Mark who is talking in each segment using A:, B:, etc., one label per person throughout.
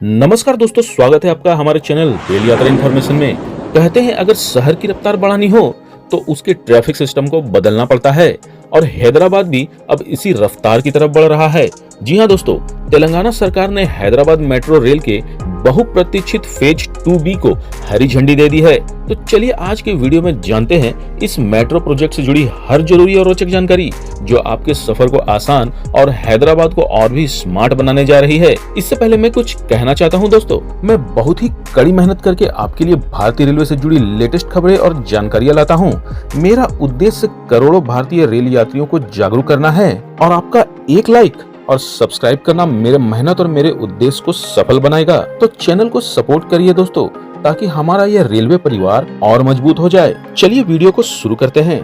A: नमस्कार दोस्तों, स्वागत है आपका हमारे चैनल रेल यात्रा इन्फॉर्मेशन में। कहते हैं अगर शहर की रफ्तार बढ़ानी हो तो उसके ट्रैफिक सिस्टम को बदलना पड़ता है और हैदराबाद भी अब इसी रफ्तार की तरफ बढ़ रहा है। जी हां दोस्तों, तेलंगाना सरकार ने हैदराबाद मेट्रो रेल के बहुप्रतीक्षित फेज 2B को हरी झंडी दे दी है। तो चलिए आज के वीडियो में जानते हैं इस मेट्रो प्रोजेक्ट से जुड़ी हर जरूरी और रोचक जानकारी जो आपके सफर को आसान और हैदराबाद को और भी स्मार्ट बनाने जा रही है। इससे पहले मैं कुछ कहना चाहता हूं दोस्तों, मैं बहुत ही कड़ी मेहनत करके आपके लिए भारतीय रेलवे से जुड़ी लेटेस्ट खबरें और जानकारियां लाता हूं। मेरा उद्देश्य करोड़ों भारतीय रेल यात्रियों को जागरूक करना है और आपका एक लाइक और सब्सक्राइब करना मेरे मेहनत और मेरे उद्देश्य को सफल बनाएगा। तो चैनल को सपोर्ट करिए दोस्तों, ताकि हमारा यह रेलवे परिवार और मजबूत हो जाए। चलिए वीडियो को शुरू करते हैं।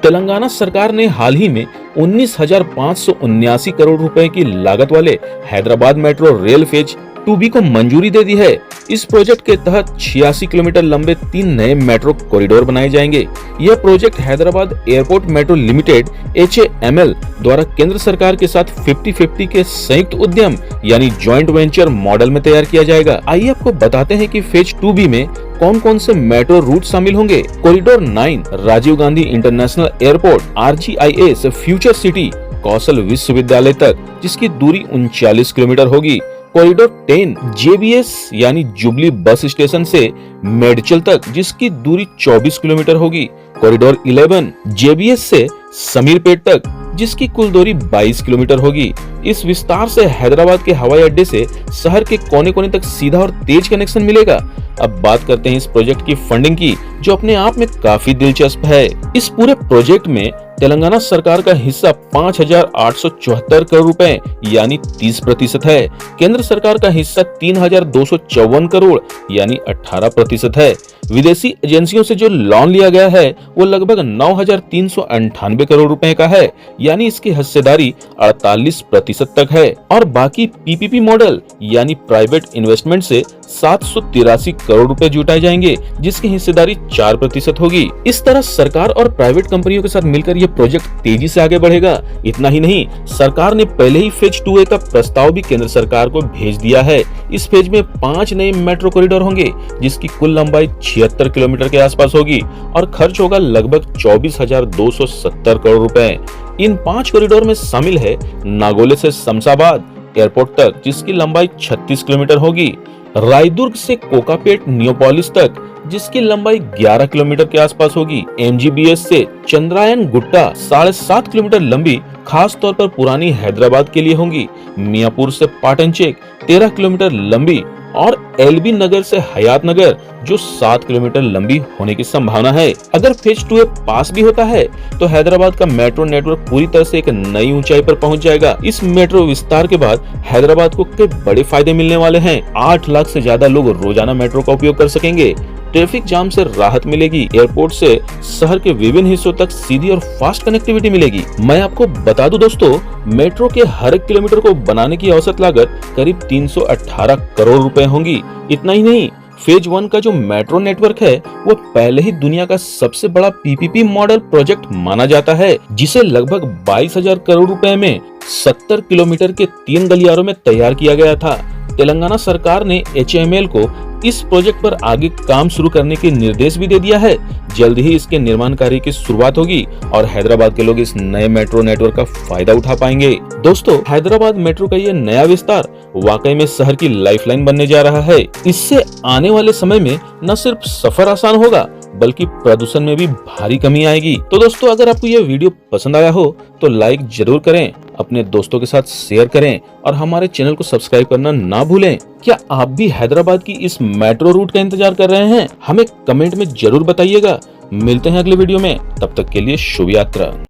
A: तेलंगाना सरकार ने हाल ही में 19,579 करोड़ रुपए की लागत वाले Hyderabad metro rail phase 2B को मंजूरी दे दी है। इस प्रोजेक्ट के तहत 86 किलोमीटर लंबे 3 नए मेट्रो कॉरिडोर बनाए जाएंगे। यह project Hyderabad airport metro limited HAML द्वारा केंद्र सरकार के साथ 50-50 के संयुक्त उद्यम यानी जॉइंट वेंचर मॉडल में तैयार किया जाएगा। आइए आपको बताते हैं कि फेज 2B में कौन कौन से मेट्रो रूट शामिल होंगे। Corridor 9 Rajiv Gandhi international airport RGIS future city कौशल विश्वविद्यालय तक, जिसकी दूरी 39 किलोमीटर होगी। कॉरिडोर 10 JBS यानी जुबली बस स्टेशन से मेडचल तक, जिसकी दूरी 24 किलोमीटर होगी। कॉरिडोर 11 JBS से समीरपेट तक, जिसकी कुल दूरी 22 किलोमीटर होगी। इस विस्तार से हैदराबाद के हवाई अड्डे से शहर के कोने कोने तक सीधा और तेज कनेक्शन मिलेगा। अब बात करते हैं इस प्रोजेक्ट की फंडिंग की, जो अपने आप में काफी दिलचस्प है। इस पूरे प्रोजेक्ट में तेलंगाना सरकार का हिस्सा 5,874 करोड़ रुपए यानी 30% है। केंद्र सरकार का हिस्सा 3,254 करोड़ यानी 18% है। विदेशी एजेंसियों से जो लोन लिया गया है वो लगभग 9,398 करोड़ रुपए का है, यानी इसकी हिस्सेदारी 48% तक है। और बाकी PPP मॉडल यानी प्राइवेट इन्वेस्टमेंट से 783 करोड़ रुपए जुटाए जाएंगे, जिसकी हिस्सेदारी 4% होगी। इस तरह सरकार और प्राइवेट कंपनियों के साथ मिलकर यह प्रोजेक्ट तेजी से आगे बढ़ेगा। इतना ही नहीं, सरकार ने पहले ही फेज 2A का प्रस्ताव भी केंद्र सरकार को भेज दिया है। इस फेज में 5 नए मेट्रो कॉरिडोर होंगे, जिसकी कुल लंबाई 76 किलोमीटर के आसपास होगी और खर्च होगा लगभग 24,270 करोड़ रुपए। इन 5 कॉरिडोर में शामिल है नागोले से शमशाबाद एयरपोर्ट तक, जिसकी लंबाई 36 किलोमीटर होगी। रायदुर्ग से कोकापेट नियोपोलिस तक, जिसकी लंबाई 11 किलोमीटर के आसपास होगी। MGBS से चंद्रायन गुट्टा 7.5 किलोमीटर लंबी खास तौर पर पुरानी हैदराबाद के लिए होंगी। मियापुर से पाटनचेक 13 किलोमीटर लंबी और LB नगर से हयात नगर जो 7 किलोमीटर लंबी होने की संभावना है। अगर फेज 2A पास भी होता है तो हैदराबाद का मेट्रो नेटवर्क पूरी तरह से एक नई ऊंचाई पर पहुंच जाएगा। इस मेट्रो विस्तार के बाद हैदराबाद को कई बड़े फायदे मिलने वाले हैं। 8 लाख से ज्यादा लोग रोजाना मेट्रो का उपयोग कर सकेंगे। ट्रैफिक जाम से राहत मिलेगी। एयरपोर्ट से शहर के विभिन्न हिस्सों तक सीधी और फास्ट कनेक्टिविटी मिलेगी। मैं आपको बता दूं दोस्तों, मेट्रो के हर एक किलोमीटर को बनाने की औसत लागत करीब 318 करोड़ रुपए होंगी। इतना ही नहीं, फेज 1 का जो मेट्रो नेटवर्क है वो पहले ही दुनिया का सबसे बड़ा PPP मॉडल प्रोजेक्ट माना जाता है, जिसे लगभग 22,000 करोड़ रुपए में 70 किलोमीटर के 3 गलियारों में तैयार किया गया था। तेलंगाना सरकार ने HAML को इस प्रोजेक्ट पर आगे काम शुरू करने के निर्देश भी दे दिया है। जल्द ही इसके निर्माण कार्य की शुरुआत होगी और हैदराबाद के लोग इस नए मेट्रो नेटवर्क का फायदा उठा पाएंगे। दोस्तों, हैदराबाद मेट्रो का ये नया विस्तार वाकई में शहर की लाइफलाइन बनने जा रहा है। इससे आने वाले समय में न सिर्फ सफर आसान होगा बल्कि प्रदूषण में भी भारी कमी आएगी। तो दोस्तों, अगर आपको यह वीडियो पसंद आया हो तो लाइक जरूर करें, अपने दोस्तों के साथ शेयर करें और हमारे चैनल को सब्सक्राइब करना ना भूलें। क्या आप भी हैदराबाद की इस मेट्रो रूट का इंतजार कर रहे हैं? हमें कमेंट में जरूर बताइएगा। मिलते हैं अगले वीडियो में, तब तक के लिए शुभ यात्रा।